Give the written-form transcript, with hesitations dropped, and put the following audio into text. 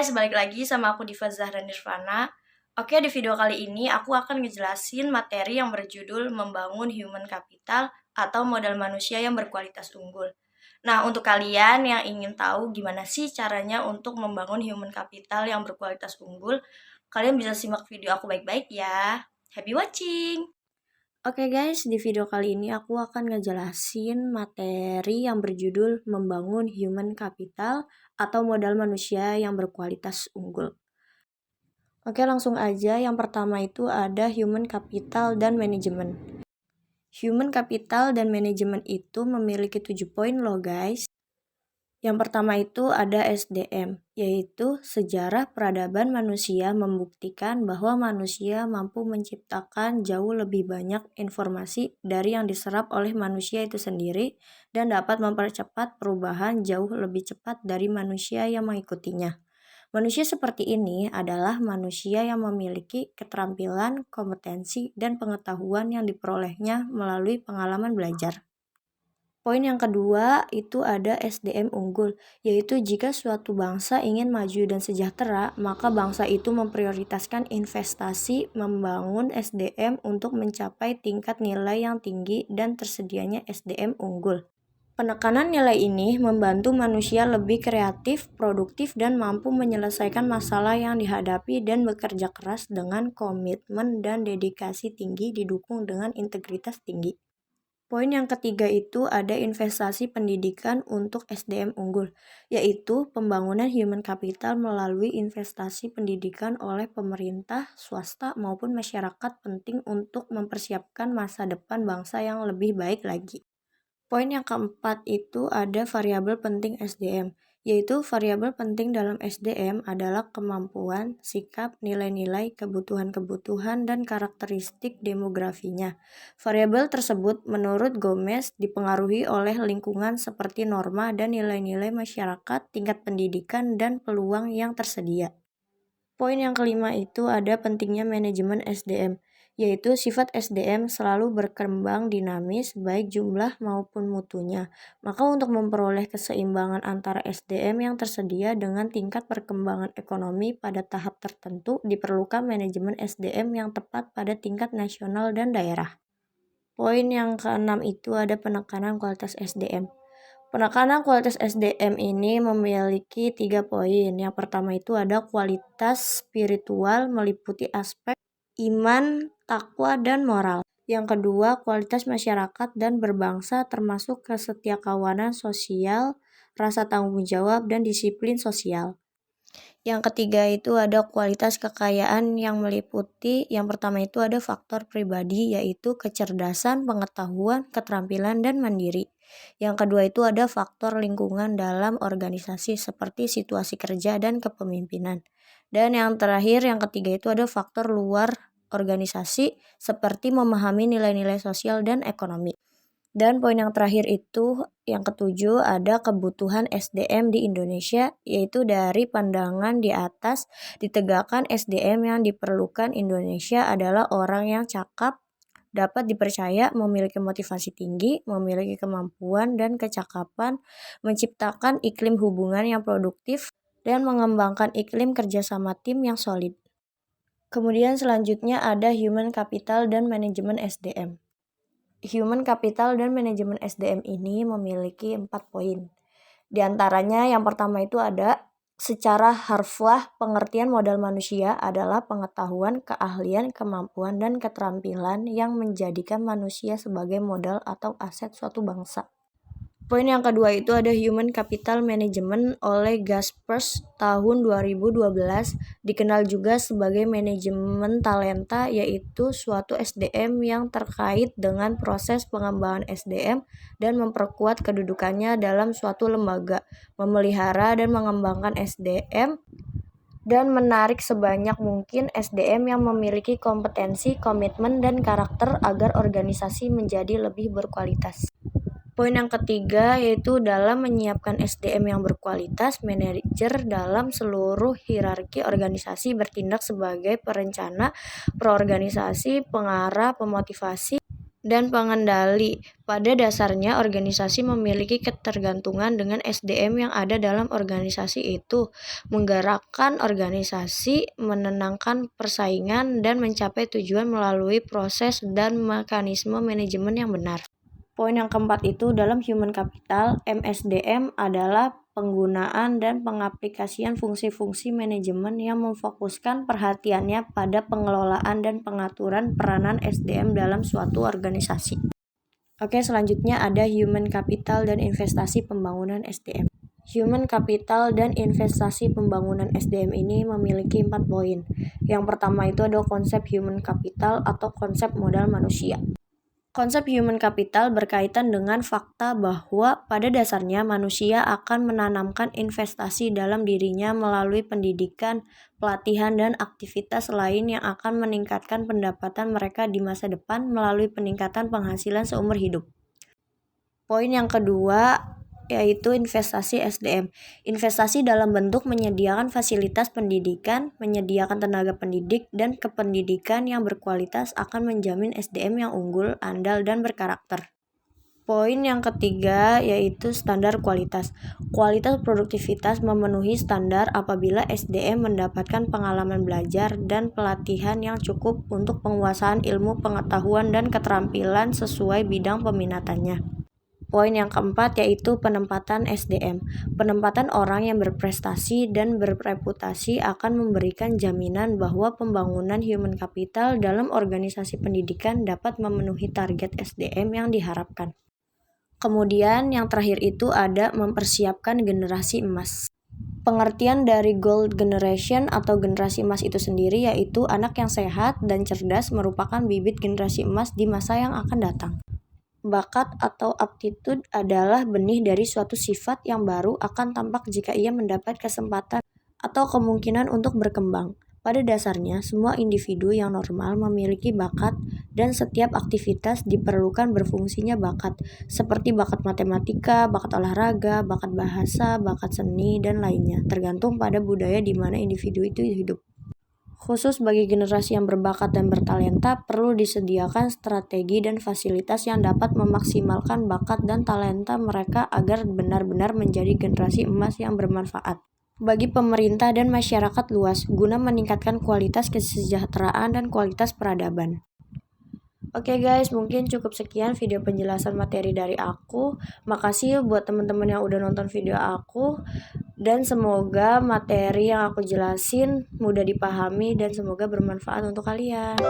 guys, balik lagi sama aku Diva Zahra Nirvana. Oke, di video kali ini aku akan ngejelasin materi yang berjudul Membangun Human Capital atau modal manusia yang berkualitas unggul. Nah, untuk kalian yang ingin tahu gimana sih caranya untuk membangun human capital yang berkualitas unggul, kalian bisa simak video aku baik-baik ya. Happy watching! Oke guys, di video kali ini aku akan ngejelasin materi yang berjudul Membangun Human Capital atau modal manusia yang berkualitas unggul. Oke, langsung aja. Yang pertama itu ada Human Capital dan Manajemen. Human Capital dan Manajemen itu memiliki 7 poin loh guys. Yang pertama itu ada SDM, yaitu sejarah peradaban manusia membuktikan bahwa manusia mampu menciptakan jauh lebih banyak informasi dari yang diserap oleh manusia itu sendiri dan dapat mempercepat perubahan jauh lebih cepat dari manusia yang mengikutinya. Manusia seperti ini adalah manusia yang memiliki keterampilan, kompetensi, dan pengetahuan yang diperolehnya melalui pengalaman belajar. Poin yang kedua itu ada SDM unggul, yaitu jika suatu bangsa ingin maju dan sejahtera, maka bangsa itu memprioritaskan investasi membangun SDM untuk mencapai tingkat nilai yang tinggi dan tersedianya SDM unggul. Penekanan nilai ini membantu manusia lebih kreatif, produktif, dan mampu menyelesaikan masalah yang dihadapi dan bekerja keras dengan komitmen dan dedikasi tinggi didukung dengan integritas tinggi. Poin yang ketiga itu ada investasi pendidikan untuk SDM unggul, yaitu pembangunan human capital melalui investasi pendidikan oleh pemerintah, swasta, maupun masyarakat penting untuk mempersiapkan masa depan bangsa yang lebih baik lagi. Poin yang keempat itu ada variabel penting SDM, yaitu variabel penting dalam SDM adalah kemampuan, sikap, nilai-nilai, kebutuhan-kebutuhan, dan karakteristik demografinya. Variabel tersebut menurut Gomez dipengaruhi oleh lingkungan seperti norma dan nilai-nilai masyarakat, tingkat pendidikan, dan peluang yang tersedia. Poin yang kelima itu ada pentingnya manajemen SDM, yaitu sifat SDM selalu berkembang dinamis baik jumlah maupun mutunya. Maka untuk memperoleh keseimbangan antara SDM yang tersedia dengan tingkat perkembangan ekonomi pada tahap tertentu diperlukan manajemen SDM yang tepat pada tingkat nasional dan daerah. Poin yang keenam itu ada penekanan kualitas SDM. Penekanan kualitas SDM ini memiliki 3 poin. Yang pertama itu ada kualitas spiritual meliputi aspek iman, takwa, dan moral. Yang kedua, kualitas masyarakat dan berbangsa termasuk kesetiakawanan sosial, rasa tanggung jawab, dan disiplin sosial. Yang ketiga itu ada kualitas kekayaan yang meliputi, yang pertama itu ada faktor pribadi yaitu kecerdasan, pengetahuan, keterampilan, dan mandiri. Yang kedua itu ada faktor lingkungan dalam organisasi seperti situasi kerja dan kepemimpinan. Dan yang terakhir, yang ketiga itu ada faktor luar organisasi seperti memahami nilai-nilai sosial dan ekonomi. Dan poin yang terakhir itu, yang ketujuh, ada kebutuhan SDM di Indonesia, yaitu dari pandangan di atas ditegakkan SDM yang diperlukan Indonesia adalah orang yang cakap, dapat dipercaya, memiliki motivasi tinggi, memiliki kemampuan dan kecakapan, menciptakan iklim hubungan yang produktif, dan mengembangkan iklim kerjasama tim yang solid. Kemudian selanjutnya ada human capital dan manajemen SDM. Human capital dan manajemen SDM ini memiliki 4 poin. Di antaranya yang pertama itu ada secara harfiah pengertian modal manusia adalah pengetahuan, keahlian, kemampuan, dan keterampilan yang menjadikan manusia sebagai modal atau aset suatu bangsa. Poin yang kedua itu ada Human Capital Management oleh Gaspers tahun 2012, dikenal juga sebagai manajemen talenta, yaitu suatu SDM yang terkait dengan proses pengembangan SDM dan memperkuat kedudukannya dalam suatu lembaga, memelihara dan mengembangkan SDM, dan menarik sebanyak mungkin SDM yang memiliki kompetensi, komitmen, dan karakter agar organisasi menjadi lebih berkualitas. Poin yang ketiga yaitu dalam menyiapkan SDM yang berkualitas, manajer dalam seluruh hierarki organisasi bertindak sebagai perencana, perorganisasi, pengarah, pemotivasi, dan pengendali. Pada dasarnya, organisasi memiliki ketergantungan dengan SDM yang ada dalam organisasi itu, menggerakkan organisasi, menenangkan persaingan, dan mencapai tujuan melalui proses dan mekanisme manajemen yang benar. Poin yang keempat itu dalam human capital, MSDM adalah penggunaan dan pengaplikasian fungsi-fungsi manajemen yang memfokuskan perhatiannya pada pengelolaan dan pengaturan peranan SDM dalam suatu organisasi. Oke, selanjutnya ada human capital dan investasi pembangunan SDM. Human capital dan investasi pembangunan SDM ini memiliki 4 poin. Yang pertama itu ada konsep human capital atau konsep modal manusia. Konsep human capital berkaitan dengan fakta bahwa pada dasarnya manusia akan menanamkan investasi dalam dirinya melalui pendidikan, pelatihan, dan aktivitas lain yang akan meningkatkan pendapatan mereka di masa depan melalui peningkatan penghasilan seumur hidup. Poin yang kedua yaitu investasi SDM. Investasi dalam bentuk menyediakan fasilitas pendidikan, menyediakan tenaga pendidik, dan kependidikan yang berkualitas akan menjamin SDM yang unggul, andal, dan berkarakter. Poin yang ketiga yaitu standar kualitas. Kualitas produktivitas memenuhi standar apabila SDM mendapatkan pengalaman belajar dan pelatihan yang cukup untuk penguasaan ilmu pengetahuan dan keterampilan sesuai bidang peminatannya. Poin yang keempat yaitu penempatan SDM. Penempatan orang yang berprestasi dan berreputasi akan memberikan jaminan bahwa pembangunan human capital dalam organisasi pendidikan dapat memenuhi target SDM yang diharapkan. Kemudian yang terakhir itu ada mempersiapkan generasi emas. Pengertian dari gold generation atau generasi emas itu sendiri yaitu anak yang sehat dan cerdas merupakan bibit generasi emas di masa yang akan datang. Bakat atau aptitude adalah benih dari suatu sifat yang baru akan tampak jika ia mendapat kesempatan atau kemungkinan untuk berkembang. Pada dasarnya, semua individu yang normal memiliki bakat dan setiap aktivitas diperlukan berfungsinya bakat, seperti bakat matematika, bakat olahraga, bakat bahasa, bakat seni, dan lainnya, tergantung pada budaya di mana individu itu hidup. Khusus bagi generasi yang berbakat dan bertalenta, perlu disediakan strategi dan fasilitas yang dapat memaksimalkan bakat dan talenta mereka agar benar-benar menjadi generasi emas yang bermanfaat bagi pemerintah dan masyarakat luas, guna meningkatkan kualitas kesejahteraan dan kualitas peradaban. Oke guys, mungkin cukup sekian video penjelasan materi dari aku. Makasih buat teman-teman yang udah nonton video aku. Dan semoga materi yang aku jelasin mudah dipahami dan semoga bermanfaat untuk kalian.